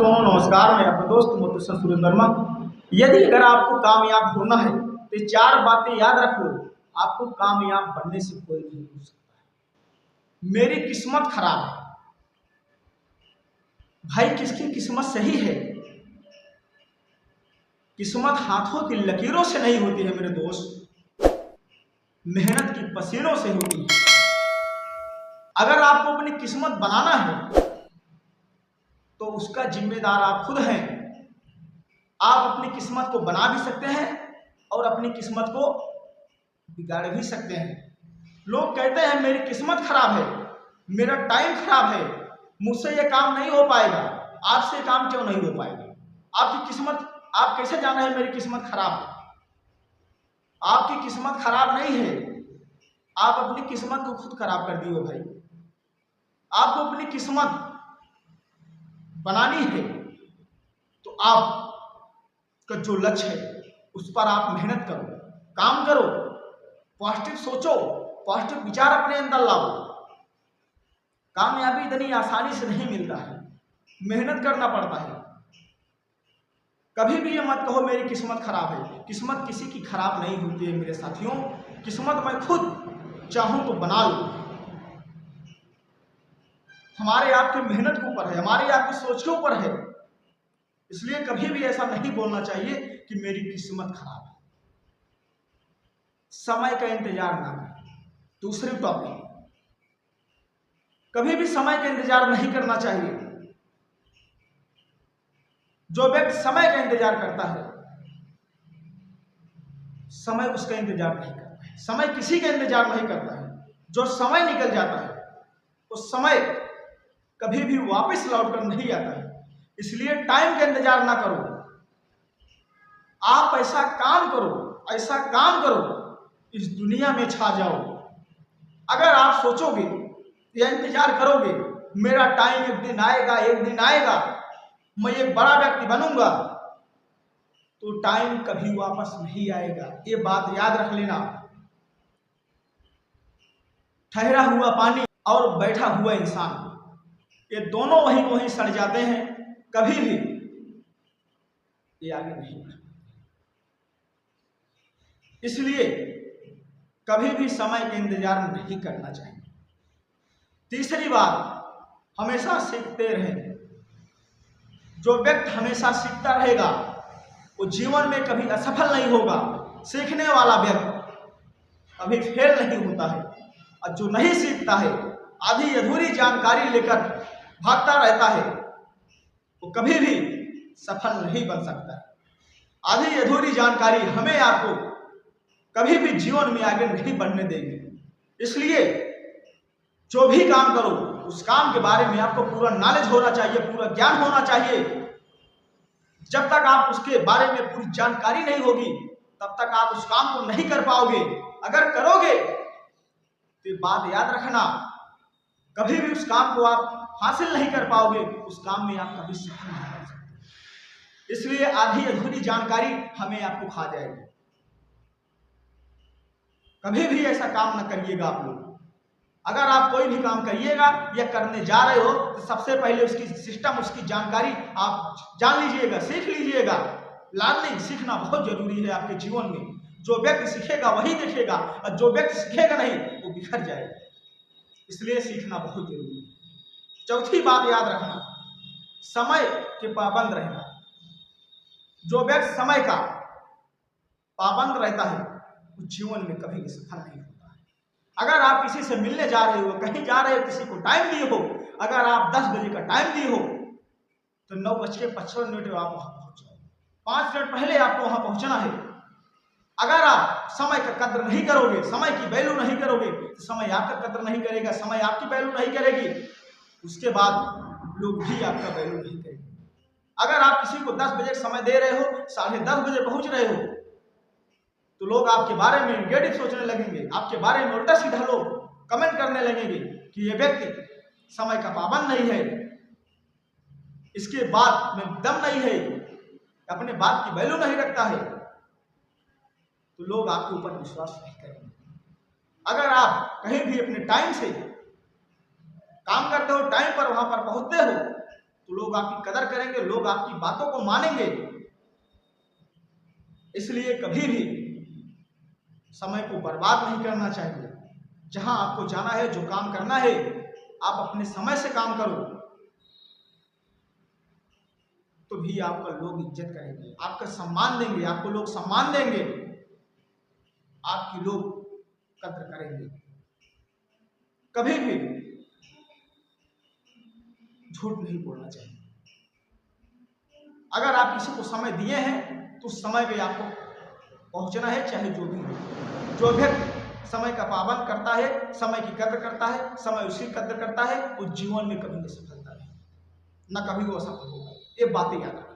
दोस्तों नमस्कार, मैं आपका दोस्त मोटेशन सूरज वर्मा। यदि अगर आपको कामयाब होना है तो ये 4 बातें याद रख लो। आपको कामयाब बनने से कोई नहीं रोक सकता। मेरी किस्मत खराब है। भाई किसकी किस्मत सही है? किस्मत हाथों की लकीरों से नहीं होती है मेरे दोस्त, मेहनत की पसीनों से होती है। अगर आपको अपनी किस्मत बनाना है तो उसका जिम्मेदार आप खुद हैं। आप अपनी किस्मत को बना भी सकते हैं और अपनी किस्मत को बिगाड़ भी सकते हैं। लोग कहते हैं मेरी किस्मत खराब है, मेरा टाइम खराब है, मुझसे ये काम नहीं हो पाएगा। आपसे काम क्यों नहीं हो पाएगा? आपकी किस्मत, आप कैसे जाना है मेरी किस्मत खराब है? आपकी किस्मत खराब नहीं है, आप अपनी किस्मत को खुद खराब कर दिए हो भाई। आपको अपनी किस्मत बनानी है तो आप का जो लक्ष्य है उस पर आप मेहनत करो, काम करो, पॉजिटिव सोचो, पॉजिटिव विचार अपने अंदर लाओ। कामयाबी इतनी आसानी से नहीं मिलता है, मेहनत करना पड़ता है। कभी भी ये मत कहो मेरी किस्मत खराब है। किस्मत किसी की खराब नहीं होती है मेरे साथियों। किस्मत मैं खुद चाहूं तो बना लूं। हमारे आपकी मेहनत के ऊपर है, हमारी आपकी सोच के ऊपर है। इसलिए कभी भी ऐसा नहीं बोलना चाहिए कि मेरी किस्मत खराब है। समय का इंतजार ना करें। दूसरी टॉपिक, कभी भी समय का इंतजार नहीं करना चाहिए। जो व्यक्ति समय का इंतजार करता है, समय उसका इंतजार नहीं करता है। समय किसी का इंतजार नहीं करता है। जो समय निकल जाता है उस समय कभी भी वापस लौटकर नहीं आता है। इसलिए टाइम का इंतजार ना करो। आप ऐसा काम करो, ऐसा काम करो, इस दुनिया में छा जाओ। अगर आप सोचोगे या इंतजार करोगे मेरा टाइम एक दिन आएगा, एक दिन आएगा, मैं एक बड़ा व्यक्ति बनूंगा, तो टाइम कभी वापस नहीं आएगा। ये बात याद रख लेना। ठहरा हुआ पानी और बैठा हुआ इंसान, ये दोनों वहीं को वहीं सड़ जाते हैं। कभी भी ये आगे नहीं बढ़। इसलिए कभी भी समय का इंतजार नहीं करना चाहिए। तीसरी बात, हमेशा सीखते रहें। जो व्यक्ति हमेशा सीखता रहेगा वो जीवन में कभी असफल नहीं होगा। सीखने वाला व्यक्ति कभी फेल नहीं होता है। और जो नहीं सीखता है, आधी अधूरी जानकारी लेकर भागता रहता है, वो कभी भी सफल नहीं बन सकता है। आधी अधूरी जानकारी हमें आपको कभी भी जीवन में आगे नहीं बढ़ने देगी। इसलिए जो भी काम करो उस काम के बारे में आपको पूरा नॉलेज होना चाहिए, पूरा ज्ञान होना चाहिए। जब तक आप उसके बारे में पूरी जानकारी नहीं होगी तब तक आप उस काम को नहीं कर पाओगे। अगर करोगे तो बात याद रखना, कभी भी उस काम को आप हासिल नहीं कर पाओगे, उस काम में आप कभी सफल नहीं हो सकते। इसलिए आधी अधूरी जानकारी हमें आपको खा जाएगी। कभी भी ऐसा काम ना करिएगा आप लोग। अगर आप कोई भी काम करिएगा या करने जा रहे हो तो सबसे पहले उसकी सिस्टम, उसकी जानकारी आप जान लीजिएगा, सीख लीजिएगा। लर्निंग, सीखना बहुत जरूरी है आपके जीवन में। जो व्यक्ति सीखेगा वही देखेगा और जो व्यक्ति सीखेगा नहीं वो बिखर जाएगा। इसलिए सीखना बहुत जरूरी है। चौथी बात याद रखना, समय के पाबंद रहना। जो व्यक्ति समय का पाबंद रहता है वो जीवन में कभी सफल नहीं होता है। अगर आप किसी से मिलने जा रहे हो, कहीं जा रहे हो, किसी को टाइम दिए हो, अगर आप 10 बजे का टाइम दिए हो तो 9:55 आप वहां पहुंच जाओ। 5 मिनट पहले आपको वहां पहुंचना है। अगर आप समय का कद्र नहीं करोगे, समय की वैल्यू नहीं करोगे, तो समय आपका कद्र नहीं करेगा, समय आपकी वैल्यू नहीं करेगी। उसके बाद लोग भी आपका वैल्यू नहीं करेंगे। अगर आप किसी को 10 बजे समय दे रहे हो, 10:30 बजे पहुंच रहे हो, तो लोग आपके बारे में नेगेटिव सोचने लगेंगे, आपके बारे में उल्टा सीधा लोग कमेंट करने लगेंगे कि ये व्यक्ति समय का पाबंद नहीं है, इसके बात में दम नहीं है, अपने बात की वैल्यू नहीं रखता है, तो लोग आपके ऊपर विश्वास नहीं करेंगे। अगर आप कहीं भी अपने टाइम से काम करते हो, टाइम पर वहां पर पहुंचते हो, तो लोग आपकी कदर करेंगे, लोग आपकी बातों को मानेंगे। इसलिए कभी भी समय को बर्बाद नहीं करना चाहिए। जहां आपको जाना है, जो काम करना है, आप अपने समय से काम करो, तो भी आपका लोग इज्जत करेंगे, आपका सम्मान देंगे, आपको लोग सम्मान देंगे, आपकी लोग कद्र करेंगे। कभी भी झूठ नहीं बोलना चाहिए। अगर आप किसी को समय दिए हैं तो उस समय पे आपको पहुंचना है, चाहे जो भी हो। जो व्यक्ति समय का पाबंद करता है, समय की कद्र करता है, समय उसकी कद्र करता है, वो जीवन में कभी नहीं सफलता है, न कभी वो असफल होगा। ये बातें याद रखना।